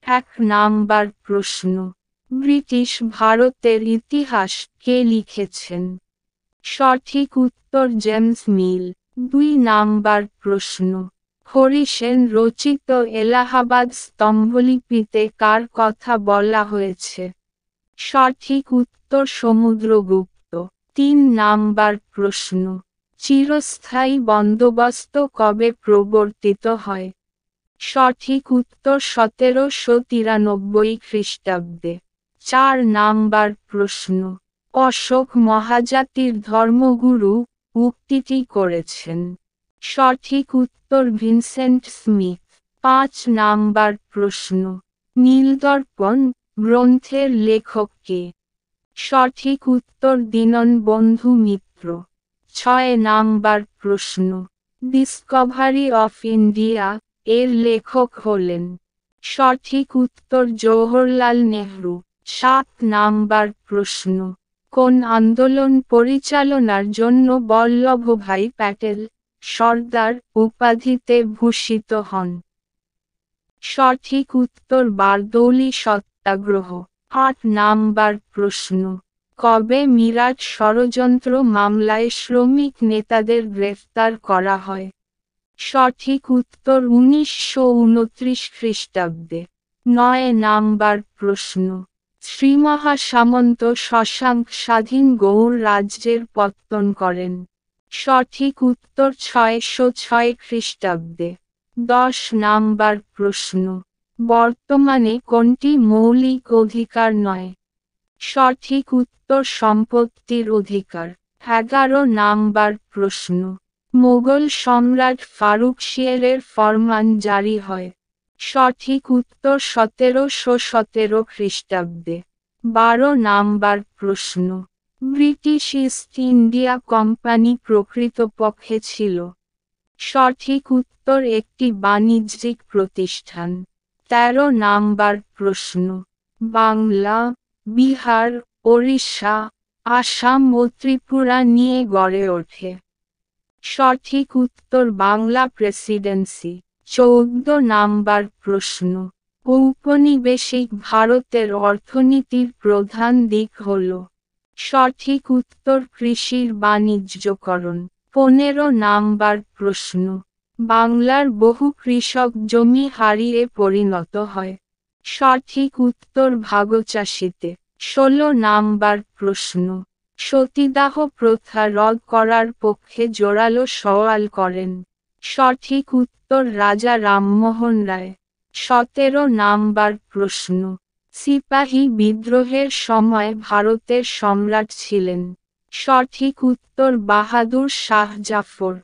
1 number প্রশ্ন, British ভারতের ইতিহাস কে লিখেছেন? সঠিক উত্তর জেমস মিল। 2 নাম্বার প্রশ্ন, হরিসেন রচিত এলাহাবাদ স্তম্ভলিপিতে কার কথা বলা হয়েছে? সঠিক উত্তর সমুদ্রগুপ্ত। 3 নাম্বার প্রশ্ন, চিরস্থায়ী বন্দোবস্ত কবে প্রবর্তিত হয়? সঠিক উত্তর 1793 খ্রিস্টাব্দে। 4 নাম্বার প্রশ্ন, অশোক মহাজাতির ধর্মগুরু উক্তিটি করেছেন? সঠিক উত্তর ভিনসেন্ট স্মিথ। 5 নাম্বার প্রশ্ন, নীলদর্পণ গ্রন্থের লেখক কে? সঠিক উত্তর দীনবন্ধু মিত্র। 6 নাম্বার প্রশ্ন, ডিসকভারি অফ ইন্ডিয়া এর লেখক হলেন? সঠিক উত্তর জওহরলাল নেহরু। 7 নাম্বার প্রশ্ন, কোন আন্দোলন পরিচালনার জন্য বল্লভভাই প্যাটেল সর্দার উপাধিতে ভূষিত হন? সঠিক উত্তর বারদৌলি সত্যাগ্রহ। 8 নাম্বার প্রশ্ন, কবে মিরাট ষড়যন্ত্র মামলায় শ্রমিক নেতাদের গ্রেফতার করা হয়? সঠিক উত্তর 1929 খ্রিস্টাব্দে। 9 নাম্বার প্রশ্ন, শ্রীমহাসামন্ত শশাঙ্ক স্বাধীন গৌড় রাজ্যের পত্তন করেন? সঠিক উত্তর 606 খ্রিস্টাব্দে। 10 নাম্বার প্রশ্ন, বর্তমানে কোনটি মৌলিক অধিকার নয়? সঠিক উত্তর সম্পত্তির অধিকার। 11 নাম্বার প্রশ্ন, মোগল সম্রাট ফারুকশিয়ারের ফরমান জারি হয়? সঠিক উত্তর 1717 খ্রিস্টাব্দে। 12 নাম্বার প্রশ্ন, ব্রিটিশ ইস্ট ইন্ডিয়া কোম্পানি প্রকৃতপক্ষে ছিল? সঠিক উত্তর একটি বাণিজ্যিক প্রতিষ্ঠান। 13 নাম্বার প্রশ্ন, বাংলা, বিহার, ওড়িশা, আসাম ও ত্রিপুরা নিয়ে গড়ে ওঠে? সঠিক উত্তর বাংলা প্রেসিডেন্সি। 14 নাম্বার প্রশ্ন, ঔপনিবেশিক ভারতের অর্থনীতির প্রধান দিক হল? সঠিক উত্তর কৃষির বাণিজ্যকরণ। 15 নাম্বার প্রশ্ন, বাংলার বহু কৃষক জমি হারিয়ে পরিণত হয়? সঠিক উত্তর ভাগচাষীতে। 16 নাম্বার প্রশ্ন, সতীদাহ প্রথা রদ করার পক্ষে জোরালো সওয়াল করেন? সঠিক উত্তর রাজা রামমোহন রায়। 17 নাম্বার প্রশ্ন, সিপাহী বিদ্রোহের সময় ভারতের সম্রাট ছিলেন? সঠিক উত্তর বাহাদুর শাহ জাফর।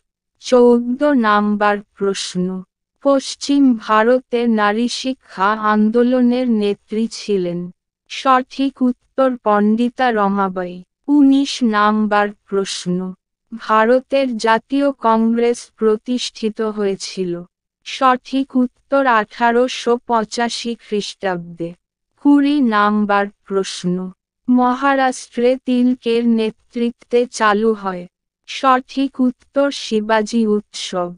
14 নাম্বার প্রশ্ন, পশ্চিম ভারতে নারী শিক্ষা আন্দোলনের নেত্রী ছিলেন? সঠিক উত্তর পণ্ডিতা রমাবাঈ। 19 নাম্বার প্রশ্ন, ভারতের জাতীয় কংগ্রেস প্রতিষ্ঠিত হয়েছিল? সঠিক উত্তর 1885 খ্রিস্টাব্দে। 20 নাম্বার প্রশ্ন, মহারাষ্ট্রে তিলকের নেতৃত্বে চালু হয়? সঠিক উত্তর শিবাজি উৎসব।